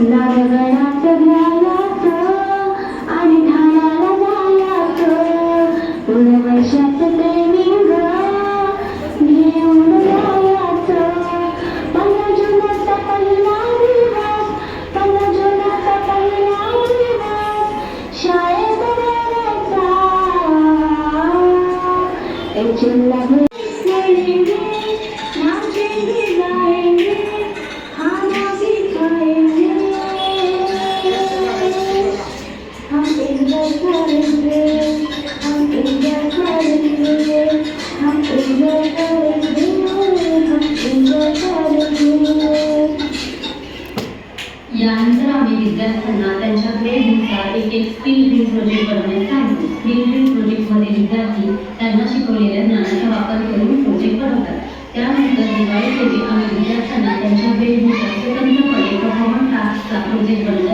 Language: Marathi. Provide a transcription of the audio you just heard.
लागगडात घ्यायचं आणि ठाण्याला जायचं, पुनर्वैशात ट्रेनिंग घेऊन जायचं. 15 जूनचा पहिला दिवस, 15 जूनचा पहिला दिवस शाळेत जायचा. एक चिल्ला खेळेंगे, नाचेंगे गाएंगे, खाना भी खाएंगे, हम एंजॉय करेंगे, हम एंजॉय करेंगे, हम एंजॉय करेंगे, हम एंजॉय करेंगे. यानंतर आम्ही विद्यार्थ्यांना त्यांच्या ग्रेडनुसार एक स्किल ड्रीम प्रोजेक्ट बनवण्यास सांगितले. स्किल ड्रीम प्रोजेक्टमध्ये विद्यार्थी त्यांना शिकवलेल्या ज्ञानाचा वापर करून प्रोजेक्ट बनवतात. त्यानंतर दिवाळीपूर्वी आम्ही विद्यार्थ्यांना त्यांच्या ग्रेडनुसार स्वतंत्रपणे परफॉर्मन्स टास्कचा प्रोजेक्ट बनवण्यास